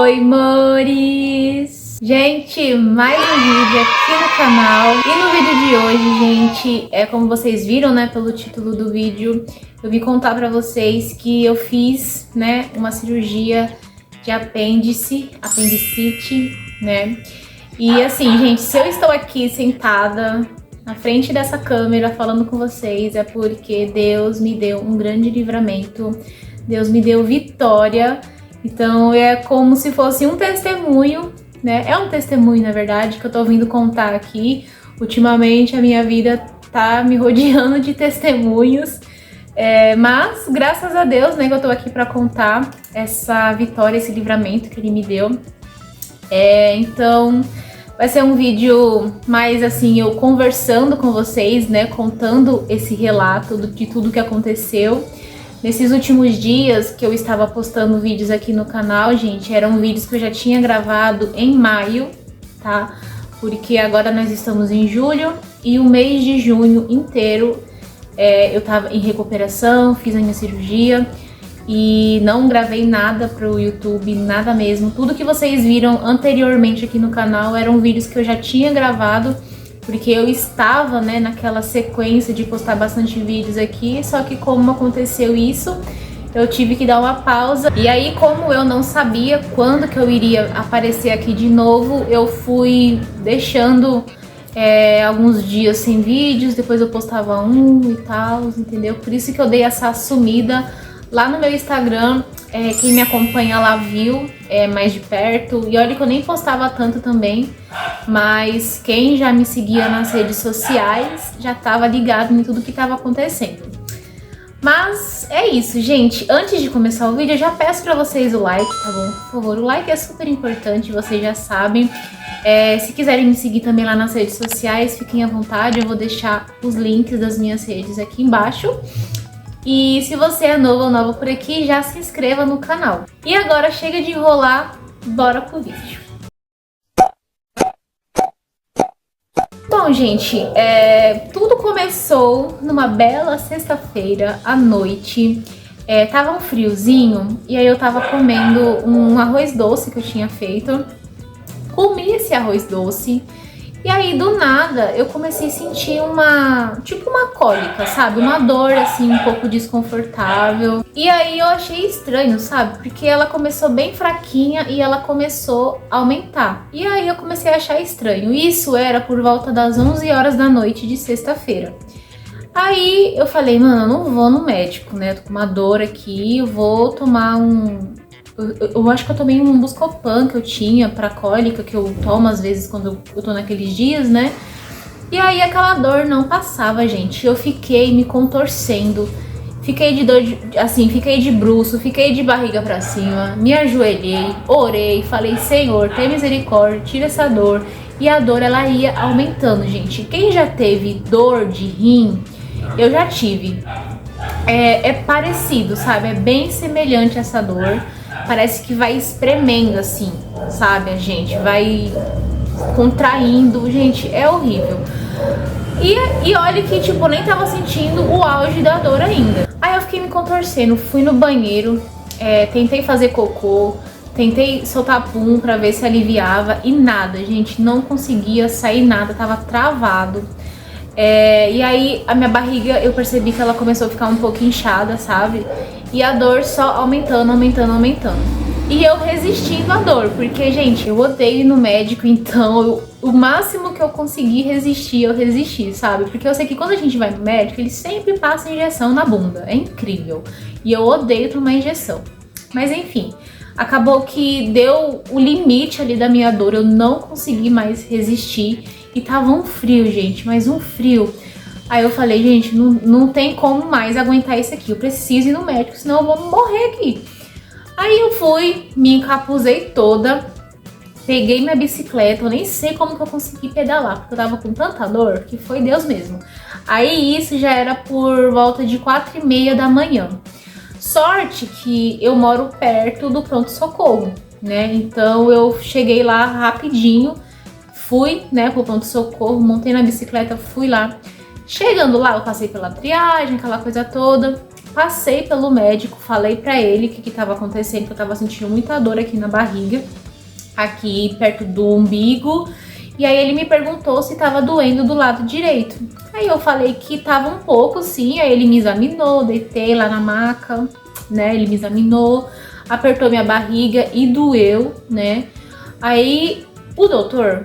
Oi, amores! Gente, mais um vídeo aqui no canal. E no vídeo de hoje, gente, como vocês viram, né, pelo título do vídeo, eu vim contar pra vocês que eu fiz, né, uma cirurgia de apendicite, né? E assim, gente, se eu estou aqui sentada na frente dessa câmera falando com vocês, é porque Deus me deu um grande livramento, Deus me deu vitória. Então é como se fosse um testemunho, né? É um testemunho, na verdade, que eu tô vindo contar aqui. Ultimamente a minha vida tá me rodeando de testemunhos, mas graças a Deus, né, que eu tô aqui pra contar essa vitória, esse livramento que Ele me deu. Então vai ser um vídeo mais assim, eu conversando com vocês, né, contando esse relato de tudo que aconteceu. Nesses últimos dias que eu estava postando vídeos aqui no canal, gente, eram vídeos que eu já tinha gravado em maio, tá? Porque agora nós estamos em julho e o mês de junho inteiro eu tava em recuperação, fiz a minha cirurgia e não gravei nada pro YouTube, nada mesmo. Tudo que vocês viram anteriormente aqui no canal eram vídeos que eu já tinha gravado, porque eu estava, né, naquela sequência de postar bastante vídeos aqui, só que como aconteceu isso, eu tive que dar uma pausa. E aí, como eu não sabia quando que eu iria aparecer aqui de novo, eu fui deixando alguns dias sem vídeos, depois eu postava um e tal, entendeu? Por isso que eu dei essa sumida lá no meu Instagram. Quem me acompanha lá viu mais de perto, e olha que eu nem postava tanto também, mas quem já me seguia nas redes sociais já tava ligado em tudo que tava acontecendo. Mas é isso, gente. Antes de começar o vídeo, eu já peço pra vocês o like, tá bom? Por favor, o like é super importante, vocês já sabem. Se quiserem me seguir também lá nas redes sociais, fiquem à vontade, eu vou deixar os links das minhas redes aqui embaixo. E se você é novo ou nova por aqui, já se inscreva no canal. E agora chega de enrolar, bora pro vídeo. Bom, gente, tudo começou numa bela sexta-feira à noite. Tava um friozinho e aí eu tava comendo um arroz doce que eu tinha feito. Comi esse arroz doce. E aí, do nada, eu comecei a sentir uma cólica, sabe? Uma dor, assim, um pouco desconfortável. E aí eu achei estranho, sabe? Porque ela começou bem fraquinha e ela começou a aumentar. E aí eu comecei a achar estranho. Isso era por volta das 11 horas da noite de sexta-feira. Aí eu falei, mano, eu não vou no médico, né? Tô com uma dor aqui, eu vou tomar eu acho que eu tomei um Buscopan que eu tinha pra cólica, que eu tomo às vezes quando eu tô naqueles dias, né? E aí aquela dor não passava, gente. Eu fiquei me contorcendo, fiquei de dor, fiquei de bruço, fiquei de barriga pra cima, me ajoelhei, orei, falei, Senhor, tem misericórdia, tira essa dor. E a dor, ela ia aumentando, gente. Quem já teve dor de rim, eu já tive. É parecido, sabe? É bem semelhante essa dor. Parece que vai espremendo assim, sabe? A gente vai contraindo. Gente, é horrível. E olha que, tipo, nem tava sentindo o auge da dor ainda. Aí eu fiquei me contorcendo, fui no banheiro, tentei fazer cocô, tentei soltar pum pra ver se aliviava e nada, gente, não conseguia sair nada, tava travado. E aí a minha barriga, eu percebi que ela começou a ficar um pouco inchada, sabe? E a dor só aumentando, aumentando, aumentando. E eu resistindo à dor, porque, gente, eu odeio ir no médico, então o máximo que eu consegui resistir, eu resisti, sabe? Porque eu sei que quando a gente vai no médico, eles sempre passam injeção na bunda, é incrível. E eu odeio tomar injeção. Mas enfim, acabou que deu o limite ali da minha dor, eu não consegui mais resistir. E tava um frio, gente, mas um frio. Aí eu falei, gente, não tem como mais aguentar isso aqui. Eu preciso ir no médico, senão eu vou morrer aqui. Aí eu fui, me encapuzei toda, peguei minha bicicleta. Eu nem sei como que eu consegui pedalar, porque eu tava com tanta dor que foi Deus mesmo. Aí isso já era por volta de 4h30 da manhã. Sorte que eu moro perto do pronto-socorro, né? Então eu cheguei lá rapidinho. Fui, né, pro pronto-socorro, montei na bicicleta, fui lá. Chegando lá, eu passei pela triagem, aquela coisa toda. passei pelo médico, falei pra ele o que tava acontecendo, que eu tava sentindo muita dor aqui na barriga, aqui perto do umbigo. E aí ele me perguntou se tava doendo do lado direito. Aí eu falei que tava um pouco, sim. Aí ele me examinou, deitei lá na maca, né? Ele me examinou, apertou minha barriga e doeu, né? Aí o doutor,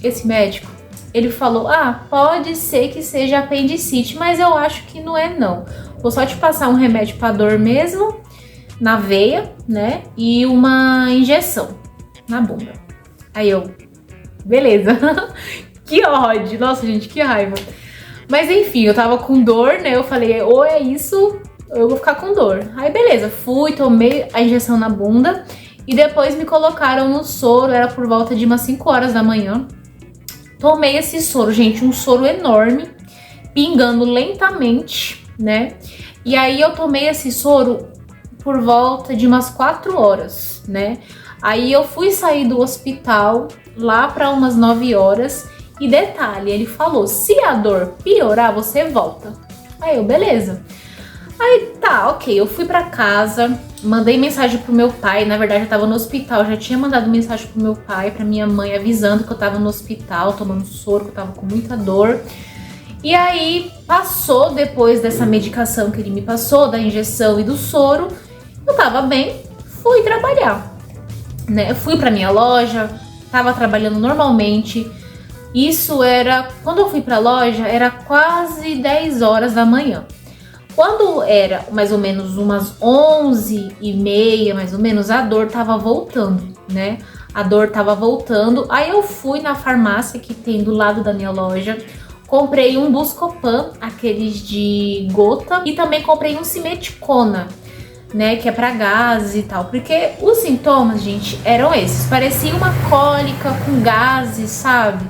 esse médico, ele falou: ah, pode ser que seja apendicite, mas eu acho que não é não. Vou só te passar um remédio pra dor mesmo, na veia, né? E uma injeção na bunda. Aí eu, beleza. Que ódio. Nossa, gente, que raiva. Mas enfim, eu tava com dor, né? Eu falei, ou é isso, ou eu vou ficar com dor. Aí beleza, fui, tomei a injeção na bunda e depois me colocaram no soro, era por volta de umas 5 horas da manhã. Tomei esse soro, gente, um soro enorme, pingando lentamente, né? E aí eu tomei esse soro por volta de umas 4 horas, né? Aí eu fui sair do hospital lá para umas 9 horas. E detalhe, ele falou, se a dor piorar, você volta. Aí eu, beleza. Aí tá, ok, eu fui pra casa, mandei mensagem pro meu pai. Na verdade eu tava no hospital, já tinha mandado mensagem pro meu pai, pra minha mãe, avisando que eu tava no hospital, tomando soro, que eu tava com muita dor. E aí passou, depois dessa medicação que ele me passou, da injeção e do soro, eu tava bem, fui trabalhar, né? Eu fui pra minha loja, tava trabalhando normalmente. Isso era, quando eu fui pra loja, era quase 10 horas da manhã. Quando era mais ou menos umas 11h30, mais ou menos, a dor tava voltando, né? A dor tava voltando. Aí eu fui na farmácia que tem do lado da minha loja, comprei um Buscopan, aqueles de gota, e também comprei um Simeticona, né, que é pra gases e tal, porque os sintomas, gente, eram esses. Parecia uma cólica com gases, sabe?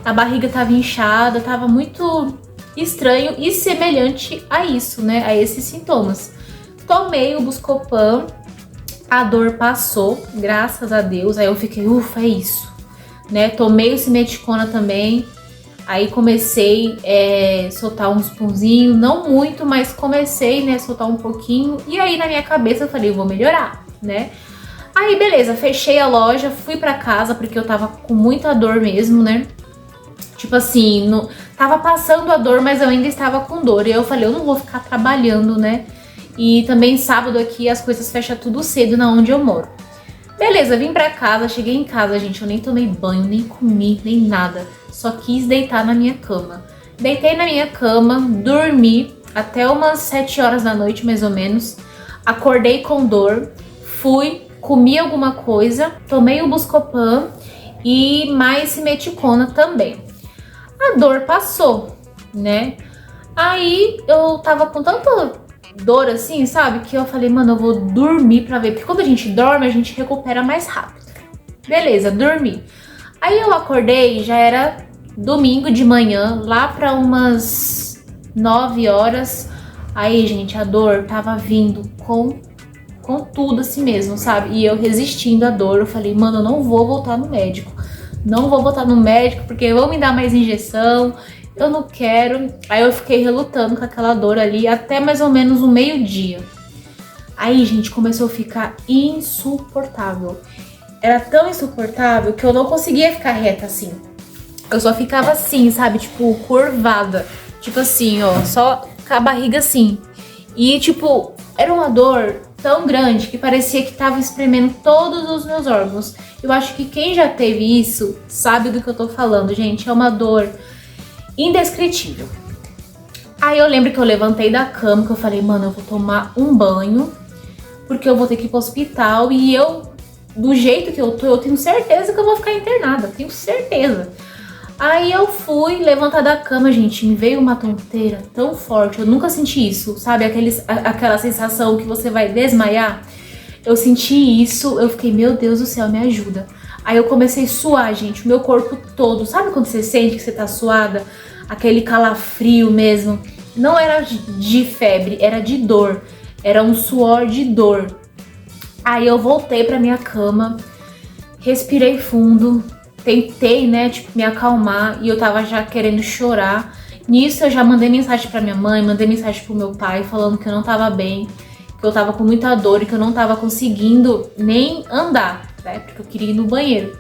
A barriga tava inchada, tava muito estranho e semelhante a isso, né? A esses sintomas. Tomei o Buscopan, a dor passou, graças a Deus. Aí eu fiquei, ufa, é isso, né? Tomei o Simeticona também. Aí comecei a soltar uns punzinhos, não muito, mas comecei, né, a soltar um pouquinho. E aí na minha cabeça eu falei, eu vou melhorar, né? Aí beleza, fechei a loja, fui pra casa porque eu tava com muita dor mesmo, né? Tipo assim, tava passando a dor, mas eu ainda estava com dor. E eu falei, eu não vou ficar trabalhando, né? E também sábado aqui as coisas fecham tudo cedo na onde eu moro. Beleza, vim pra casa, cheguei em casa, gente, eu nem tomei banho, nem comi, nem nada. Só quis deitar na minha cama. Deitei na minha cama, dormi até umas 7 horas da noite, mais ou menos. Acordei com dor, fui, comi alguma coisa, tomei o Buscopan e mais Simeticona também. A dor passou, né? Aí eu tava com tanta dor assim, sabe? Que eu falei, mano, eu vou dormir pra ver. Porque quando a gente dorme, a gente recupera mais rápido. Beleza, dormi. Aí eu acordei, já era domingo de manhã, lá pra umas 9 horas. Aí, gente, a dor tava vindo com tudo assim mesmo, sabe? E eu resistindo à dor, eu falei, mano, eu não vou voltar no médico. Não vou voltar no médico porque vão me dar mais injeção, eu não quero. Aí eu fiquei relutando com aquela dor ali até mais ou menos o meio-dia. Aí, gente, começou a ficar insuportável. Era tão insuportável que eu não conseguia ficar reta assim. Eu só ficava assim, sabe? Tipo, curvada. Tipo assim, ó, só com a barriga assim. E, tipo, era uma dor tão grande que parecia que tava espremendo todos os meus órgãos. Eu acho que quem já teve isso sabe do que eu tô falando, gente. É uma dor indescritível. Aí eu lembro que eu levantei da cama, que eu falei, mano, eu vou tomar um banho, porque eu vou ter que ir pro hospital. E eu, do jeito que eu tô, eu tenho certeza que eu vou ficar internada. Tenho certeza. Aí eu fui levantar da cama, gente, me veio uma tonteira tão forte, eu nunca senti isso, sabe? Aquela sensação que você vai desmaiar. Eu senti isso, eu fiquei, meu Deus do céu, me ajuda. Aí eu comecei a suar, gente, o meu corpo todo. Sabe quando você sente que você tá suada? Aquele calafrio mesmo. Não era de febre, era de dor. Era um suor de dor. Aí eu voltei pra minha cama, respirei fundo. Tentei, né, tipo, me acalmar e eu tava já querendo chorar. Nisso eu já mandei mensagem pra minha mãe, mandei mensagem pro meu pai falando que eu não tava bem, que eu tava com muita dor e que eu não tava conseguindo nem andar, né? Porque eu queria ir no banheiro.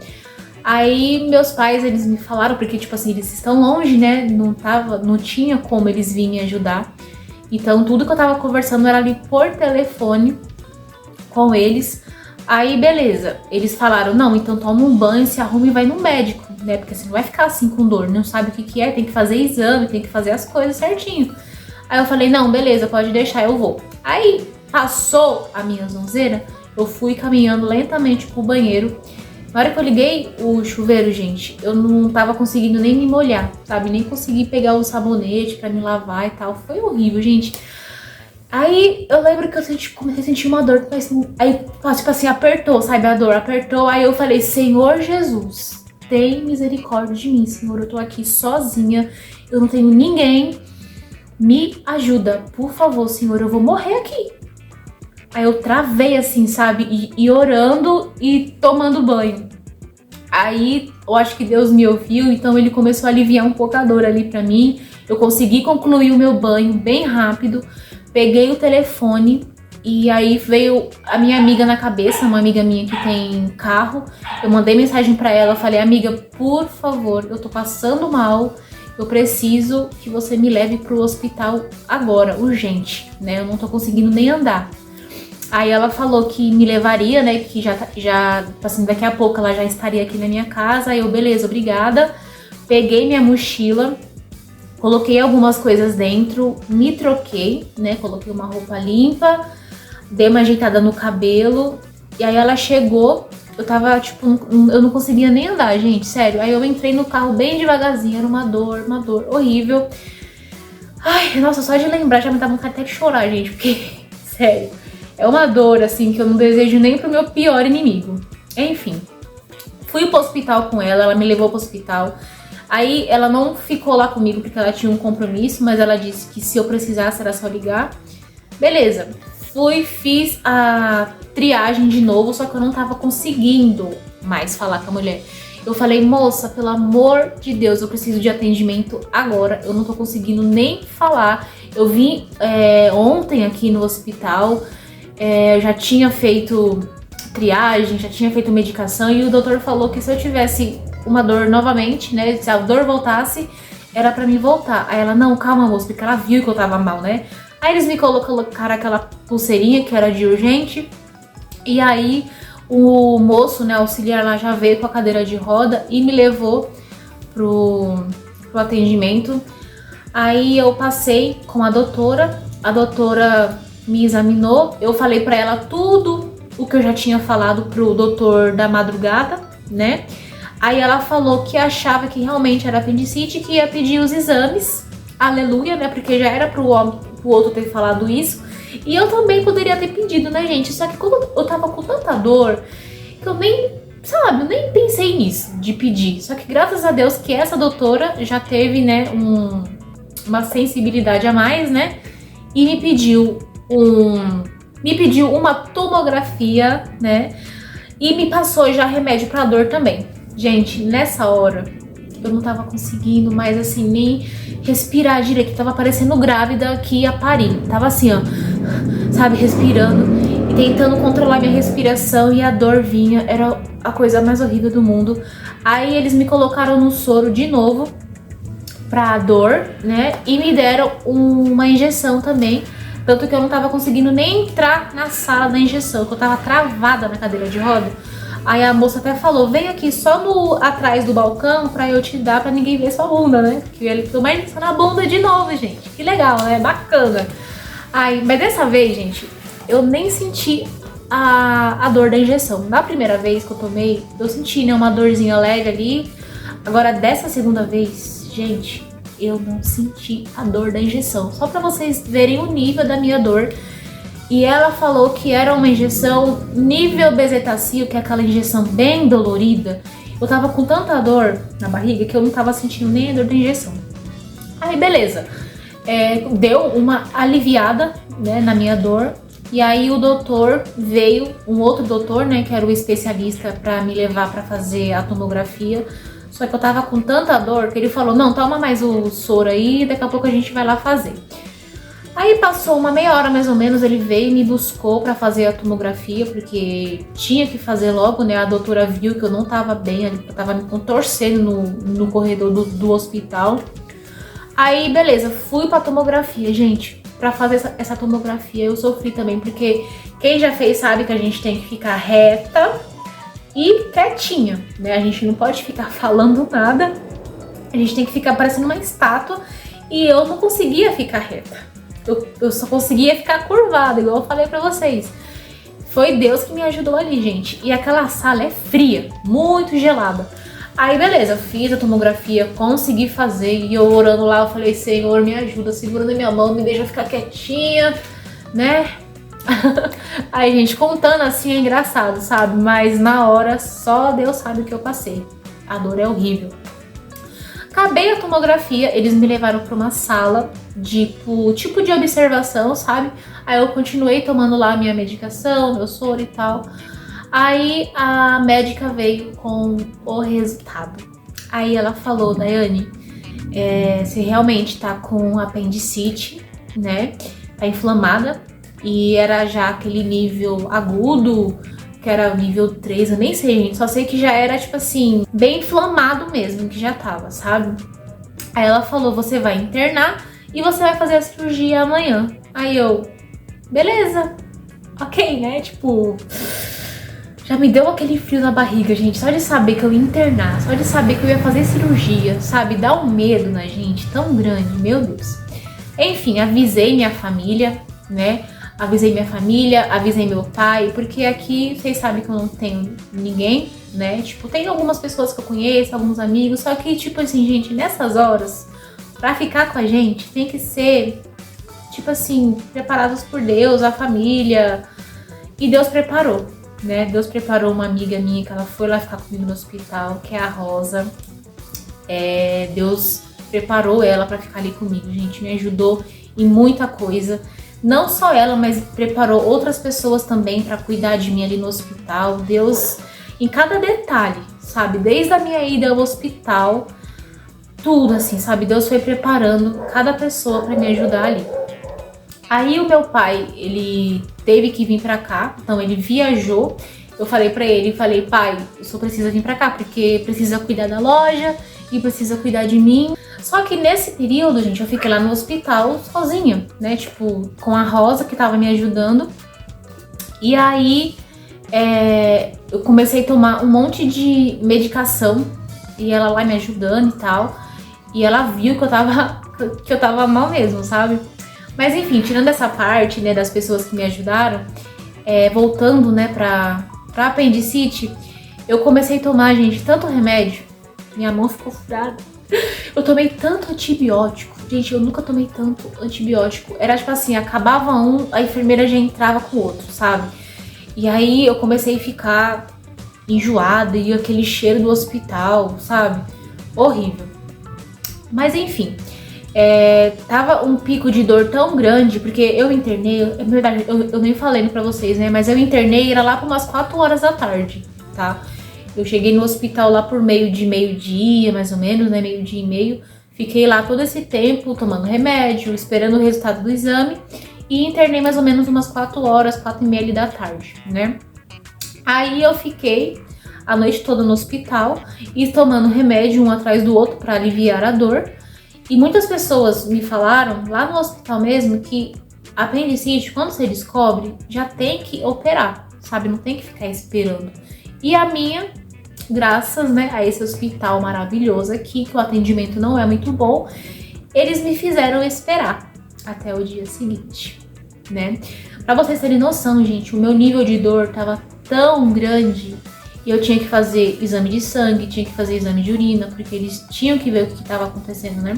Aí meus pais, eles me falaram, porque tipo assim, eles estão longe, né? Não tinha como eles virem ajudar. Então tudo que eu tava conversando era ali por telefone com eles. Aí beleza, eles falaram, não, então toma um banho, se arruma e vai no médico, né? Porque você não vai ficar assim com dor, não sabe o que que é, tem que fazer exame, tem que fazer as coisas certinho. Aí eu falei, não, beleza, pode deixar, eu vou. Aí passou a minha zonzeira, eu fui caminhando lentamente pro banheiro. Na hora que eu liguei o chuveiro, gente, eu não tava conseguindo nem me molhar, sabe? Nem consegui pegar o sabonete pra me lavar e tal. Foi horrível, gente. Aí eu lembro que comecei a sentir uma dor, aí tipo assim, apertou, sabe? A dor apertou, aí eu falei, Senhor Jesus, tem misericórdia de mim, Senhor, eu tô aqui sozinha, eu não tenho ninguém, me ajuda, por favor, Senhor, eu vou morrer aqui. Aí eu travei assim, sabe? E orando e tomando banho. Aí eu acho que Deus me ouviu, então ele começou a aliviar um pouco a dor ali pra mim. Eu consegui concluir o meu banho bem rápido. Peguei o telefone e aí veio a minha amiga na cabeça, uma amiga minha que tem carro. Eu mandei mensagem pra ela, eu falei, amiga, por favor, eu tô passando mal. Eu preciso que você me leve pro hospital agora, urgente, né? Eu não tô conseguindo nem andar. Aí ela falou que me levaria, né, que já assim, daqui a pouco ela já estaria aqui na minha casa. Aí eu, beleza, obrigada. Peguei minha mochila, coloquei algumas coisas dentro, me troquei, né, coloquei uma roupa limpa, dei uma ajeitada no cabelo. E aí ela chegou, eu tava, tipo, eu não conseguia nem andar, gente, sério. Aí eu entrei no carro bem devagarzinho, era uma dor horrível. Ai, nossa, só de lembrar já me dá vontade até de chorar, gente, porque, sério. É uma dor, assim, que eu não desejo nem pro meu pior inimigo. Enfim, fui pro hospital com ela, ela me levou pro hospital. Aí ela não ficou lá comigo porque ela tinha um compromisso, mas ela disse que se eu precisasse era só ligar. Beleza, fiz a triagem de novo, só que eu não tava conseguindo mais falar com a mulher. Eu falei, moça, pelo amor de Deus, eu preciso de atendimento agora, eu não tô conseguindo nem falar. Eu vim ontem aqui no hospital. Eu já tinha feito triagem, já tinha feito medicação e o doutor falou que se eu tivesse uma dor novamente, né, se a dor voltasse, era pra mim voltar. Aí ela, não, calma moça, porque ela viu que eu tava mal, né? Aí eles me colocaram aquela pulseirinha que era de urgente e aí o moço, né, auxiliar lá já veio com a cadeira de roda e me levou pro atendimento. Aí eu passei com a doutora me examinou, eu falei pra ela tudo o que eu já tinha falado pro doutor da madrugada, né? Aí ela falou que achava que realmente era apendicite, que ia pedir os exames, aleluia, né? Porque já era pro outro ter falado isso. E eu também poderia ter pedido, né, gente? Só que como eu tava com tanta dor, que eu nem, sabe, eu nem pensei nisso, de pedir. Só que graças a Deus que essa doutora já teve, né, uma sensibilidade a mais, né? E me pediu uma tomografia, né? E me passou já remédio pra dor também. Gente, nessa hora eu não tava conseguindo mais assim nem respirar direito. Tava parecendo grávida que ia parir. Tava assim, ó, sabe, respirando e tentando controlar minha respiração e a dor vinha. Era a coisa mais horrível do mundo. Aí eles me colocaram no soro de novo pra dor, né? E me deram uma injeção também. Tanto que eu não tava conseguindo nem entrar na sala da injeção, que eu tava travada na cadeira de roda. Aí a moça até falou, vem aqui só atrás do balcão pra eu te dar, pra ninguém ver sua bunda, né? Que ele tomou injeção na bunda de novo, gente. Que legal, né? Bacana. Aí, mas dessa vez, gente, eu nem senti a dor da injeção. Na primeira vez que eu tomei, eu senti, né, uma dorzinha leve ali. Agora, dessa segunda vez, gente, eu não senti a dor da injeção. Só pra vocês verem o nível da minha dor. E ela falou que era uma injeção nível bezetacil, que é aquela injeção bem dolorida. Eu tava com tanta dor na barriga que eu não tava sentindo nem a dor da injeção. Aí, beleza. Deu uma aliviada, né, na minha dor. E aí o doutor veio, um outro doutor, né, que era o especialista pra me levar pra fazer a tomografia. Só que eu tava com tanta dor que ele falou, não, toma mais o soro aí, daqui a pouco a gente vai lá fazer. Aí passou uma meia hora mais ou menos, ele veio e me buscou pra fazer a tomografia, porque tinha que fazer logo, né? A doutora viu que eu não tava bem, eu tava me contorcendo no corredor do hospital. Aí, beleza, fui pra tomografia, gente. Pra fazer essa tomografia eu sofri também, porque quem já fez sabe que a gente tem que ficar reta e quietinha, né? A gente não pode ficar falando nada, a gente tem que ficar parecendo uma estátua, e eu não conseguia ficar reta. Eu só conseguia ficar curvada, igual eu falei pra vocês. Foi Deus que me ajudou ali, gente. E aquela sala é fria, muito gelada. Aí, beleza, fiz a tomografia, consegui fazer. E eu orando lá, eu falei, Senhor, me ajuda, segurando a minha mão, me deixa ficar quietinha, né? Aí, gente, contando assim é engraçado, sabe? Mas na hora, só Deus sabe o que eu passei. A dor é horrível. Acabei a tomografia, eles me levaram para uma sala tipo de observação, sabe? Aí eu continuei tomando lá a minha medicação, meu soro e tal. Aí a médica veio com o resultado. Aí ela falou, Daiane, você realmente tá com apendicite, né? Tá inflamada. E era já aquele nível agudo, que era o nível 3, eu nem sei, gente. Só sei que já era, tipo assim, bem inflamado mesmo, que já tava, sabe? Aí ela falou, você vai internar e você vai fazer a cirurgia amanhã. Aí eu, beleza, ok, né? Tipo, já me deu aquele frio na barriga, gente. Só de saber que eu ia internar, só de saber que eu ia fazer cirurgia, sabe? Dá um medo na gente tão grande, meu Deus. Enfim, avisei minha família, né? Avisei minha família, avisei meu pai, porque aqui vocês sabem que eu não tenho ninguém, né? Tipo, tem algumas pessoas que eu conheço, alguns amigos, só que, tipo assim, gente, nessas horas, pra ficar com a gente, tem que ser, tipo assim, preparados por Deus, a família. E Deus preparou, né? Deus preparou uma amiga minha que ela foi lá ficar comigo no hospital, que é a Rosa. Deus preparou ela pra ficar ali comigo, gente, me ajudou em muita coisa. Não só ela, mas preparou outras pessoas também para cuidar de mim ali no hospital. Deus, em cada detalhe, sabe? Desde a minha ida ao hospital, tudo assim, sabe? Deus foi preparando cada pessoa para me ajudar ali. Aí o meu pai, ele teve que vir para cá, então ele viajou. Eu falei para ele, pai, eu só preciso vir para cá porque precisa cuidar da loja e precisa cuidar de mim. Só que nesse período, gente, eu fiquei lá no hospital sozinha, né? Tipo, com a Rosa que tava me ajudando. E aí, eu comecei a tomar um monte de medicação. E ela lá me ajudando e tal. E ela viu que eu tava mal mesmo, sabe? Mas enfim, tirando essa parte, né, das pessoas que me ajudaram, voltando, né, pra apendicite, eu comecei a tomar, gente, tanto remédio. Minha mão ficou furada. Eu tomei tanto antibiótico. Gente, eu nunca tomei tanto antibiótico. Era tipo assim, acabava um, a enfermeira já entrava com o outro, sabe? E aí eu comecei a ficar enjoada e aquele cheiro do hospital, sabe? Horrível. Mas enfim, tava um pico de dor tão grande, porque eu internei, é verdade, eu nem falei pra vocês, né? Mas eu internei, era lá por umas 4 horas da tarde, tá? Eu cheguei no hospital lá por meio-dia, mais ou menos, né? Meio-dia e meio. Fiquei lá todo esse tempo tomando remédio, esperando o resultado do exame. E internei mais ou menos umas 4 horas, 4h30 ali da tarde, né? Aí eu fiquei a noite toda no hospital e tomando remédio um atrás do outro para aliviar a dor. E muitas pessoas me falaram, lá no hospital mesmo, que apendicite, quando você descobre, já tem que operar, sabe? Não tem que ficar esperando. E a minha, graças, né, a esse hospital maravilhoso aqui, que o atendimento não é muito bom, eles me fizeram esperar até o dia seguinte, né? Pra vocês terem noção, gente, o meu nível de dor tava tão grande e eu tinha que fazer exame de sangue, tinha que fazer exame de urina, porque eles tinham que ver o que tava acontecendo, né?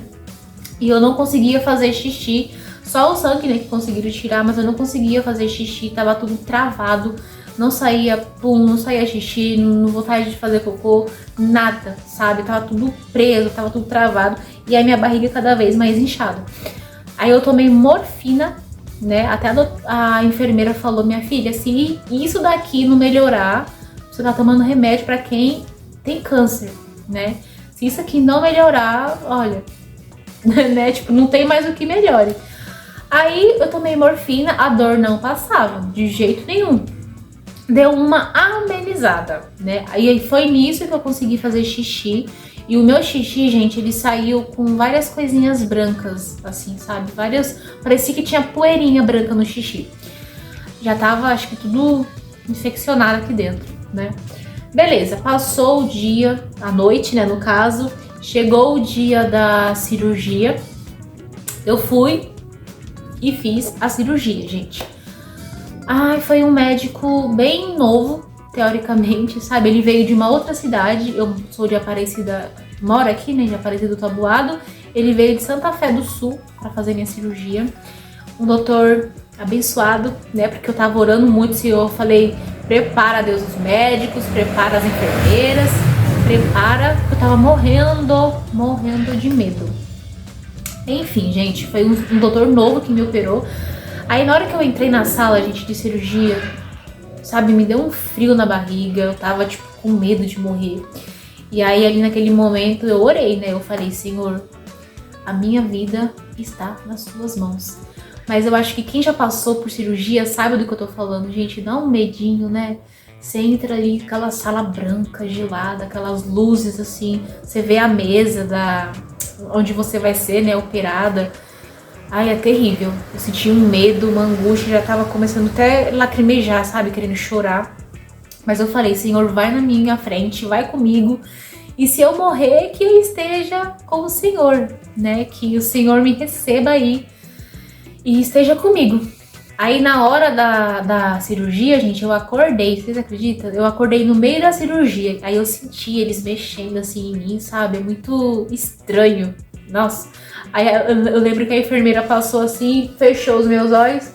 E eu não conseguia fazer xixi, só o sangue, né, que conseguiram tirar, mas eu não conseguia fazer xixi, tava tudo travado. Não saía pum, não saía xixi, não vontade de fazer cocô, nada, sabe? Tava tudo preso, tava tudo travado e a minha barriga cada vez mais inchada. Aí eu tomei morfina, né? Até a enfermeira falou, minha filha, se isso daqui não melhorar, você tá tomando remédio pra quem tem câncer, né? Se isso aqui não melhorar, olha, né, tipo, não tem mais o que melhore. Aí eu tomei morfina, a dor não passava, de jeito nenhum. Deu uma amenizada, né? Aí foi nisso que eu consegui fazer xixi. E o meu xixi, gente, ele saiu com várias coisinhas brancas, assim, sabe? Parecia que tinha poeirinha branca no xixi. Já tava, acho que tudo infeccionado aqui dentro, né? Beleza, passou o dia, a noite, né, no caso. Chegou o dia da cirurgia. Eu fui e fiz a cirurgia, gente. Ai, foi um médico bem novo, teoricamente, sabe? Ele veio de uma outra cidade, eu sou de Aparecida, moro aqui, né, de Aparecida do Taboado. Ele veio de Santa Fé do Sul para fazer minha cirurgia. Um doutor abençoado, né, porque eu tava orando muito, e eu falei, prepara, Deus, os médicos, prepara as enfermeiras, prepara, eu tava morrendo de medo. Enfim, gente, foi um doutor novo que me operou. Aí na hora que eu entrei na sala, gente, de cirurgia, sabe, me deu um frio na barriga, eu tava, tipo, com medo de morrer. E aí ali naquele momento eu orei, né, eu falei, Senhor, a minha vida está nas tuas mãos. Mas eu acho que quem já passou por cirurgia sabe do que eu tô falando, gente, dá um medinho, né? Você entra ali, aquela sala branca, gelada, aquelas luzes assim, você vê a mesa onde você vai ser, né, operada. Ai, é terrível. Eu senti um medo, uma angústia, já tava começando até a lacrimejar, sabe? Querendo chorar. Mas eu falei, Senhor, vai na minha frente, vai comigo. E se eu morrer, que eu esteja com o Senhor, né? Que o Senhor me receba aí e esteja comigo. Aí na hora da cirurgia, gente, eu acordei, vocês acreditam? Eu acordei no meio da cirurgia. Aí eu senti eles mexendo assim em mim, sabe? É muito estranho. Nossa. Aí eu lembro que a enfermeira passou assim, fechou os meus olhos.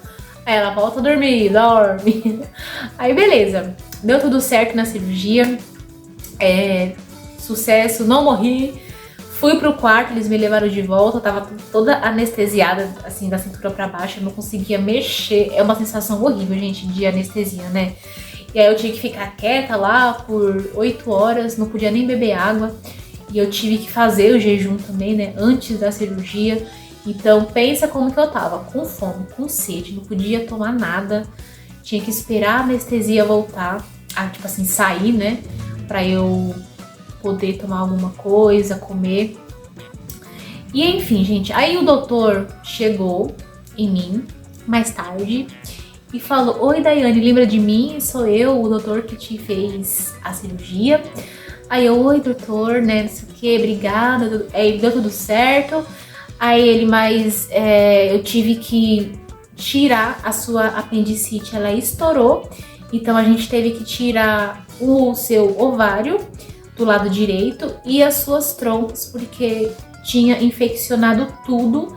Aí ela, volta a dormir, dorme. Aí beleza, deu tudo certo na cirurgia. Sucesso, não morri. Fui pro quarto, eles me levaram de volta. Eu tava toda anestesiada, assim, da cintura pra baixo. Eu não conseguia mexer. É uma sensação horrível, gente, de anestesia, né? E aí eu tinha que ficar quieta lá por 8 horas, não podia nem beber água. E eu tive que fazer o jejum também, né, antes da cirurgia. Então pensa como que eu tava, com fome, com sede, não podia tomar nada. Tinha que esperar a anestesia voltar, tipo assim, sair, né, pra eu poder tomar alguma coisa, comer. E enfim, gente, aí o doutor chegou em mim mais tarde e falou, oi Daiane, lembra de mim? Sou eu, o doutor que te fez a cirurgia. Aí eu, oi doutor, né, não sei o que, obrigada, aí deu tudo certo. Aí ele, mas eu tive que tirar a sua apendicite, ela estourou. Então a gente teve que tirar o seu ovário do lado direito e as suas trompas, porque tinha infeccionado tudo.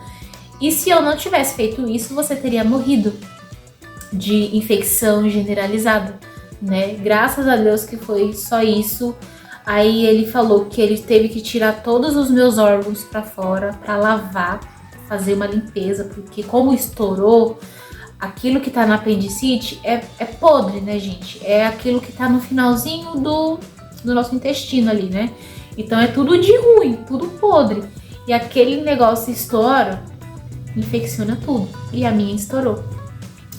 E se eu não tivesse feito isso, você teria morrido de infecção generalizada, né? Graças a Deus que foi só isso. Aí ele falou que ele teve que tirar todos os meus órgãos pra fora, pra lavar, fazer uma limpeza, porque como estourou, aquilo que tá na apendicite é podre, né, gente? É aquilo que tá no finalzinho do nosso intestino ali, né? Então é tudo de ruim, tudo podre. E aquele negócio estoura, infecciona tudo. E a minha estourou.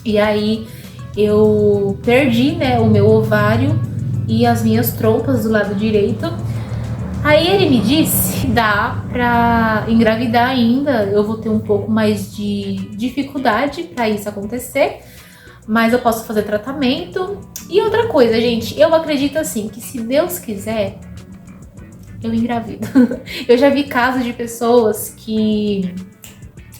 E aí eu perdi, né, o meu ovário e as minhas trompas do lado direito. Aí ele me disse que dá pra engravidar ainda, eu vou ter um pouco mais de dificuldade pra isso acontecer, mas eu posso fazer tratamento. E outra coisa, gente, eu acredito assim, que se Deus quiser, eu engravido. Eu já vi casos de pessoas que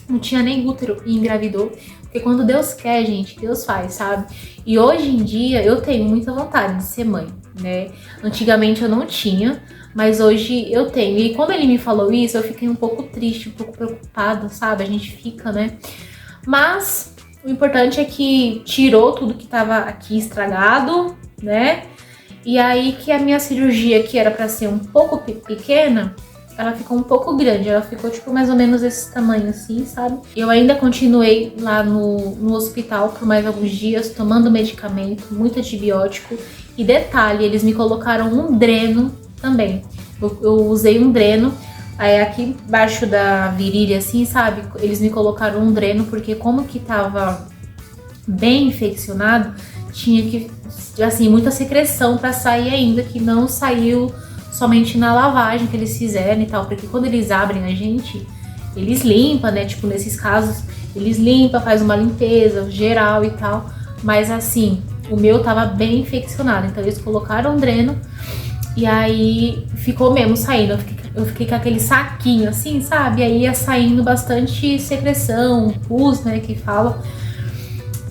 não tinha nem útero e engravidou. Porque quando Deus quer, gente, Deus faz, sabe? E hoje em dia eu tenho muita vontade de ser mãe, né? Antigamente eu não tinha, mas hoje eu tenho. E quando ele me falou isso, eu fiquei um pouco triste, um pouco preocupada, sabe? A gente fica, né? Mas o importante é que tirou tudo que tava aqui estragado, né? E aí que a minha cirurgia, que era pra ser um pouco pequena, ela ficou um pouco grande, ela ficou tipo mais ou menos desse tamanho assim, sabe? Eu ainda continuei lá no hospital por mais alguns dias, tomando medicamento, muito antibiótico. E detalhe, eles me colocaram um dreno também. Eu usei um dreno, aí aqui embaixo da virilha, assim, sabe? Eles me colocaram um dreno, porque como que tava bem infeccionado, tinha que, assim, muita secreção pra sair ainda, que não saiu somente na lavagem que eles fizeram e tal, porque quando eles abrem a gente, eles limpam, né? Tipo, nesses casos, eles limpam, faz uma limpeza geral e tal, mas assim, o meu tava bem infeccionado, então eles colocaram um dreno e aí ficou mesmo saindo. Eu fiquei com aquele saquinho assim, sabe? E aí ia saindo bastante secreção, pus, né, que fala,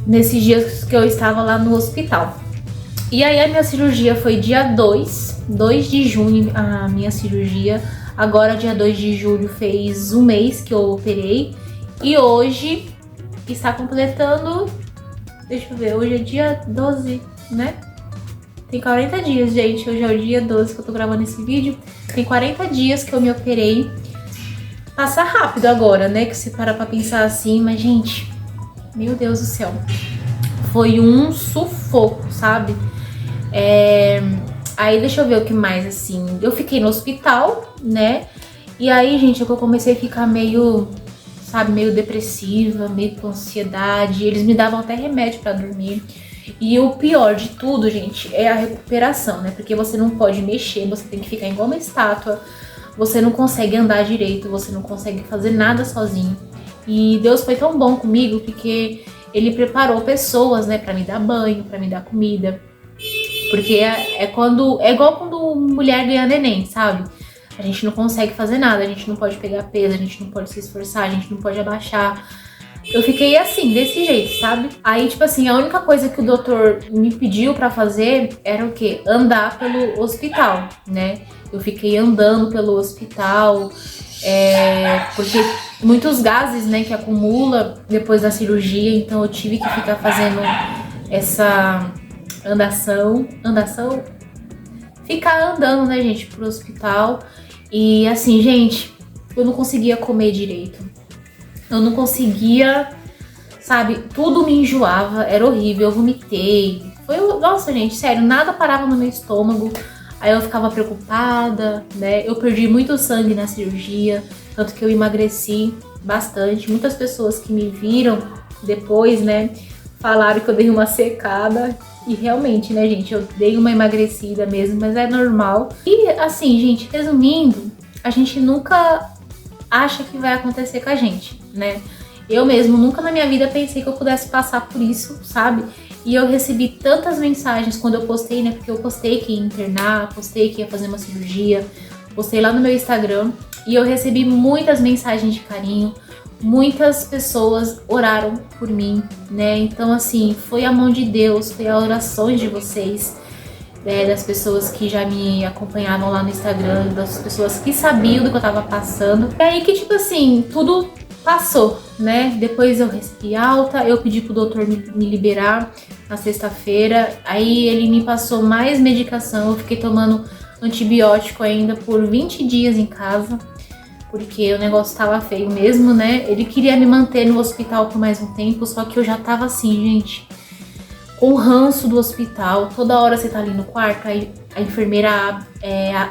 nesses dias que eu estava lá no hospital. E aí a minha cirurgia foi dia 2 de junho, a minha cirurgia. Agora, dia 2 de julho, fez um mês que eu operei. E hoje está completando, deixa eu ver, hoje é dia 12, né? Tem 40 dias, gente. Hoje é o dia 12 que eu tô gravando esse vídeo. Tem 40 dias que eu me operei. Passa rápido agora, né? Que você para pra pensar assim, mas, gente, meu Deus do céu. Foi um sufoco, sabe? Aí, deixa eu ver o que mais, assim. Eu fiquei no hospital, né? E aí, gente, eu comecei a ficar meio, sabe, meio depressiva, meio com ansiedade. Eles me davam até remédio pra dormir. E o pior de tudo, gente, é a recuperação, né? Porque você não pode mexer, você tem que ficar igual uma estátua. Você não consegue andar direito, você não consegue fazer nada sozinho. E Deus foi tão bom comigo porque Ele preparou pessoas, né, pra me dar banho, pra me dar comida. Porque é igual quando mulher ganha neném, sabe? A gente não consegue fazer nada, a gente não pode pegar peso, a gente não pode se esforçar, a gente não pode abaixar. Eu fiquei assim, desse jeito, sabe? Aí, tipo assim, a única coisa que o doutor me pediu pra fazer era o quê? Andar pelo hospital, né? Eu fiquei andando pelo hospital, porque muitos gases, né, que acumula depois da cirurgia, então eu tive que ficar fazendo essa andação, ficar andando, né, gente, pro hospital. E assim, gente, eu não conseguia comer direito. Eu não conseguia, sabe, tudo me enjoava, era horrível, eu vomitei. Nossa, gente, sério, nada parava no meu estômago. Aí eu ficava preocupada, né? Eu perdi muito sangue na cirurgia, tanto que eu emagreci bastante. Muitas pessoas que me viram depois, né, falaram que eu dei uma secada. E realmente, né, gente, eu dei uma emagrecida mesmo, mas é normal. E assim, gente, resumindo, a gente nunca acha que vai acontecer com a gente, né? Eu mesmo nunca na minha vida pensei que eu pudesse passar por isso, sabe? E eu recebi tantas mensagens quando eu postei, né? Porque eu postei que ia internar, postei que ia fazer uma cirurgia, postei lá no meu Instagram. E eu recebi muitas mensagens de carinho, muitas pessoas oraram por mim, né? Então, assim, foi a mão de Deus, foi as orações de vocês, das pessoas que já me acompanhavam lá no Instagram, das pessoas que sabiam do que eu tava passando. É aí que, tipo assim, tudo passou, né? Depois eu recebi alta, eu pedi pro doutor me liberar na sexta-feira, aí ele me passou mais medicação, eu fiquei tomando antibiótico ainda por 20 dias em casa, porque o negócio tava feio mesmo, né? Ele queria me manter no hospital por mais um tempo, só que eu já tava assim, gente, com o ranço do hospital. Toda hora você tá ali no quarto, aí a enfermeira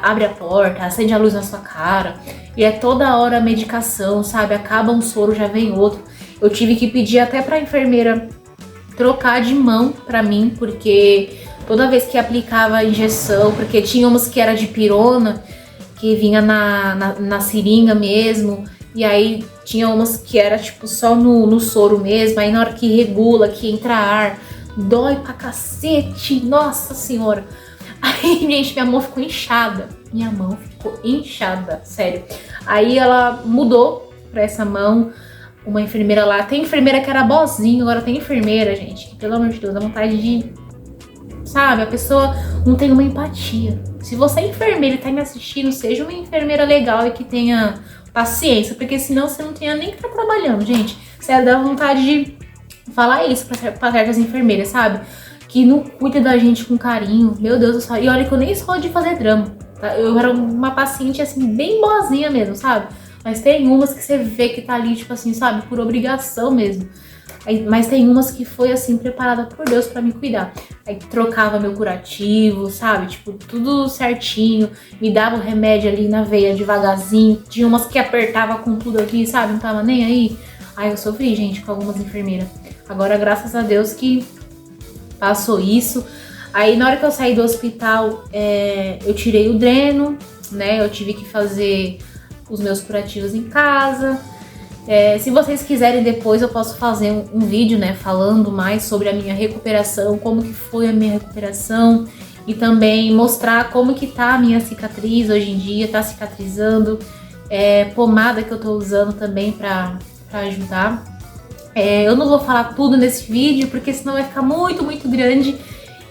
abre a porta, acende a luz na sua cara, e é toda hora a medicação, sabe? Acaba um soro, já vem outro. Eu tive que pedir até pra enfermeira trocar de mão pra mim, porque toda vez que aplicava a injeção, porque tinha umas que era de pirona, que vinha na seringa mesmo, e aí tinha umas que era tipo só no soro mesmo, aí na hora que regula, que entra ar, dói pra cacete, nossa senhora. Aí, gente, minha mão ficou inchada. Minha mão ficou inchada, sério. Aí ela mudou pra essa mão, uma enfermeira lá. Tem enfermeira que era boazinha, agora tem enfermeira, gente, que, pelo amor de Deus, dá vontade de... Sabe, a pessoa não tem uma empatia. Se você é enfermeira e tá me assistindo, seja uma enfermeira legal e que tenha paciência, porque senão você não tenha nem que estar trabalhando, gente. Sério, dá vontade de falar isso pra certas enfermeiras, sabe? Que não cuida da gente com carinho. Meu Deus do céu. E olha que eu nem sou de fazer drama, tá? Eu era uma paciente, assim, bem boazinha mesmo, sabe? Mas tem umas que você vê que tá ali, tipo assim, sabe? Por obrigação mesmo. Mas tem umas que foi assim, preparada por Deus pra me cuidar. Aí trocava meu curativo, sabe? Tipo, tudo certinho. Me dava o remédio ali na veia devagarzinho. Tinha umas que apertava com tudo aqui, sabe? Não tava nem aí. Aí eu sofri, gente, com algumas enfermeiras. Agora, graças a Deus que passou isso. Aí na hora que eu saí do hospital, eu tirei o dreno, né? Eu tive que fazer os meus curativos em casa. Se vocês quiserem depois eu posso fazer um vídeo, né, falando mais sobre a minha recuperação, como que foi a minha recuperação e também mostrar como que tá a minha cicatriz hoje em dia, tá cicatrizando, pomada que eu tô usando também pra ajudar. Eu não vou falar tudo nesse vídeo porque senão vai ficar muito, muito grande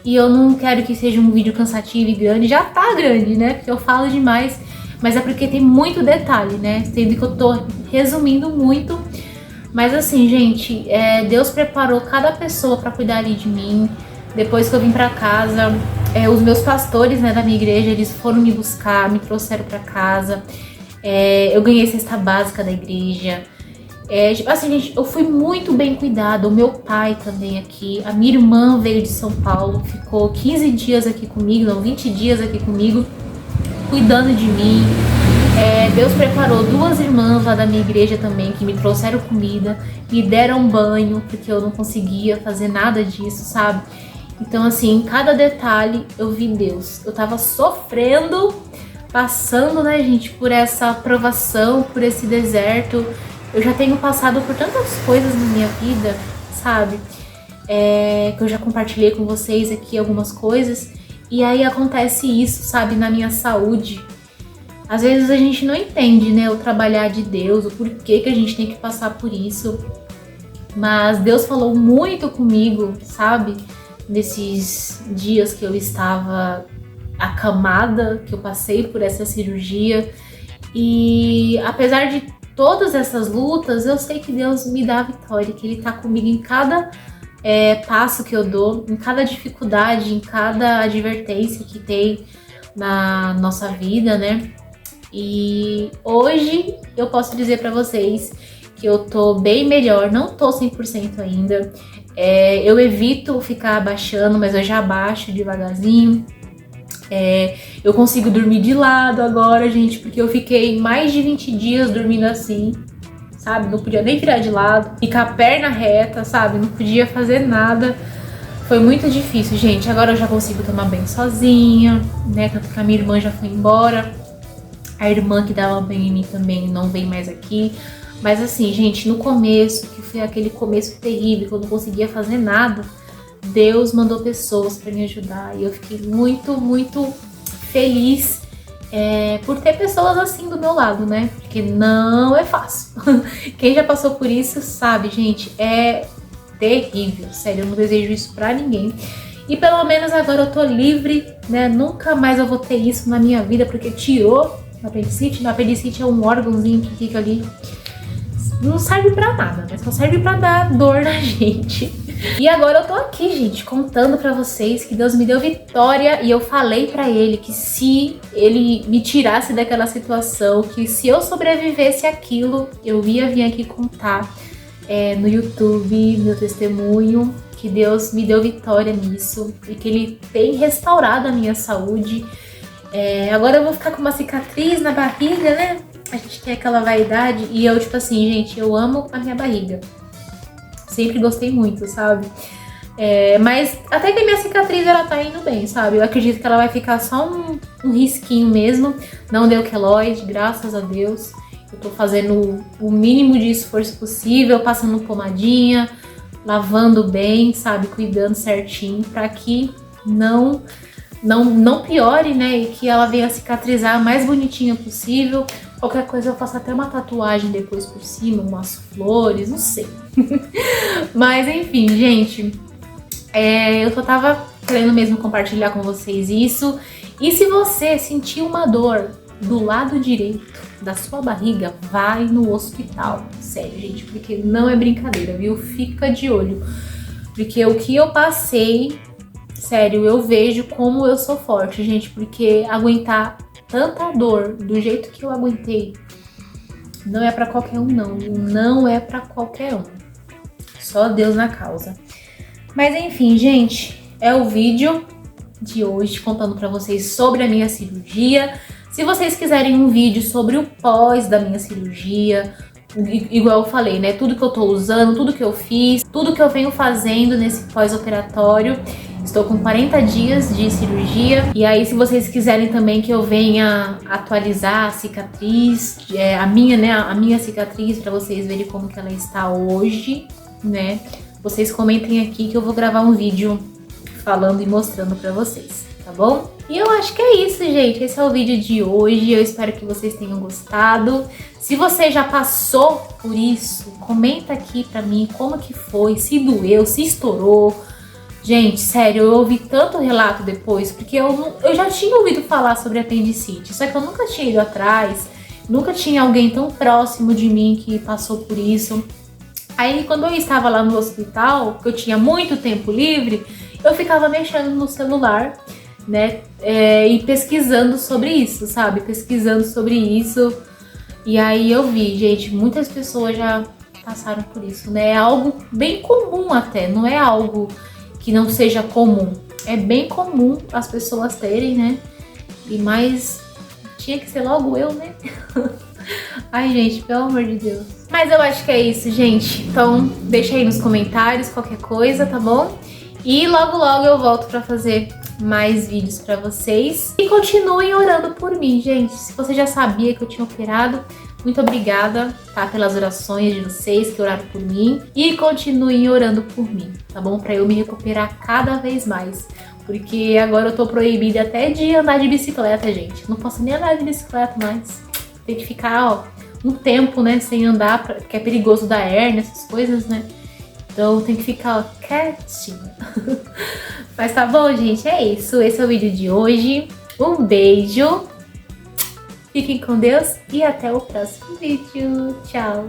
e eu não quero que seja um vídeo cansativo e grande, já tá grande, né, porque eu falo demais. Mas é porque tem muito detalhe, né? Sendo que eu tô resumindo muito. Mas assim, gente, Deus preparou cada pessoa pra cuidar ali de mim. Depois que eu vim pra casa, os meus pastores, né, da minha igreja, eles foram me buscar, me trouxeram pra casa. Eu ganhei cesta básica da igreja. Assim, gente, eu fui muito bem cuidada. O meu pai também aqui. A minha irmã veio de São Paulo, ficou 15 dias aqui comigo, não, 20 dias aqui comigo, cuidando de mim. Deus preparou 2 irmãs lá da minha igreja também, que me trouxeram comida, me deram banho, porque eu não conseguia fazer nada disso, sabe? Então, assim, em cada detalhe eu vi Deus. Eu tava sofrendo, passando, né, gente, por essa provação, por esse deserto. Eu já tenho passado por tantas coisas na minha vida, sabe? Que eu já compartilhei com vocês aqui algumas coisas. E aí acontece isso, sabe, na minha saúde. Às vezes a gente não entende, né, o trabalhar de Deus, o porquê que a gente tem que passar por isso. Mas Deus falou muito comigo, sabe, nesses dias que eu estava acamada, que eu passei por essa cirurgia. E apesar de todas essas lutas, eu sei que Deus me dá a vitória, que Ele tá comigo em cada passo que eu dou, em cada dificuldade, em cada advertência que tem na nossa vida, né? E hoje eu posso dizer pra vocês que eu tô bem melhor, não tô 100% ainda. Eu evito ficar abaixando, mas eu já abaixo devagarzinho. Eu consigo dormir de lado agora, gente, porque eu fiquei mais de 20 dias dormindo assim, sabe? Não podia nem virar de lado, ficar a perna reta, sabe? Não podia fazer nada. Foi muito difícil, gente. Agora eu já consigo tomar banho sozinha, né? Tanto que a minha irmã já foi embora. A irmã que dava banho em mim também não vem mais aqui. Mas assim, gente, no começo, que foi aquele começo terrível, que eu não conseguia fazer nada, Deus mandou pessoas pra me ajudar. E eu fiquei muito, muito feliz por ter pessoas assim do meu lado, né? Porque não é fácil. Quem já passou por isso sabe, gente, é terrível. Sério, eu não desejo isso pra ninguém. E pelo menos agora eu tô livre, né? Nunca mais eu vou ter isso na minha vida, porque tirou o apendicite. O apendicite é um órgãozinho que fica ali. Não serve pra nada, mas só serve pra dar dor na gente. E agora eu tô aqui, gente, contando pra vocês que Deus me deu vitória. E eu falei pra Ele que se Ele me tirasse daquela situação, que se eu sobrevivesse àquilo, eu ia vir aqui contar no YouTube meu testemunho, que Deus me deu vitória nisso e que Ele tem restaurado a minha saúde. Agora eu vou ficar com uma cicatriz na barriga, né? A gente tem aquela vaidade e eu, tipo assim, gente, eu amo a minha barriga. Sempre gostei muito, sabe? Mas até que a minha cicatriz, ela tá indo bem, sabe? Eu acredito que ela vai ficar só um risquinho mesmo. Não deu queloide, graças a Deus. Eu tô fazendo o mínimo de esforço possível, passando pomadinha, lavando bem, sabe? Cuidando certinho pra que não piore, né? E que ela venha cicatrizar mais bonitinha possível. Qualquer coisa eu faço até uma tatuagem depois por cima, umas flores, não sei. Mas enfim, gente, eu só tava querendo mesmo compartilhar com vocês isso. E se você sentir uma dor do lado direito da sua barriga, vai no hospital. Sério, gente, porque não é brincadeira, viu? Fica de olho. Porque o que eu passei, sério, eu vejo como eu sou forte, gente, porque aguentar tanta dor do jeito que eu aguentei não é pra qualquer um, não. Não é pra qualquer um. Só Deus na causa. Mas enfim, gente, é o vídeo de hoje contando pra vocês sobre a minha cirurgia. Se vocês quiserem um vídeo sobre o pós da minha cirurgia, igual eu falei, né? Tudo que eu tô usando, tudo que eu fiz, tudo que eu venho fazendo nesse pós-operatório. Estou com 40 dias de cirurgia. E aí, se vocês quiserem também que eu venha atualizar a cicatriz, a minha cicatriz, pra vocês verem como que ela está hoje, né? Vocês comentem aqui que eu vou gravar um vídeo falando e mostrando pra vocês, tá bom? E eu acho que é isso, gente. Esse é o vídeo de hoje. Eu espero que vocês tenham gostado. Se você já passou por isso, comenta aqui pra mim como que foi, se doeu, se estourou. Gente, sério, eu ouvi tanto relato depois, porque eu já tinha ouvido falar sobre apendicite, só que eu nunca tinha ido atrás, nunca tinha alguém tão próximo de mim que passou por isso. Aí, quando eu estava lá no hospital, que eu tinha muito tempo livre, eu ficava mexendo no celular, né, e pesquisando sobre isso, sabe? Pesquisando sobre isso. E aí eu vi, gente, muitas pessoas já passaram por isso, né? É algo bem comum até, não é algo que não seja comum. É bem comum as pessoas terem, né? E mais tinha que ser logo eu, né? Ai, gente, pelo amor de Deus. Mas eu acho que é isso, gente. Então, deixa aí nos comentários qualquer coisa, tá bom? E logo, logo eu volto pra fazer mais vídeos pra vocês. E continuem orando por mim, gente. Se você já sabia que eu tinha operado, muito obrigada, tá? Pelas orações de vocês que oraram por mim. E continuem orando por mim, tá bom? Pra eu me recuperar cada vez mais. Porque agora eu tô proibida até de andar de bicicleta, gente. Não posso nem andar de bicicleta mais. Tem que ficar, ó, um tempo, né, sem andar, porque é perigoso dar hérnia, essas coisas, né? Então tem que ficar, ó, quietinho. Mas tá bom, gente? É isso. Esse é o vídeo de hoje. Um beijo. Fiquem com Deus e até o próximo vídeo. Tchau!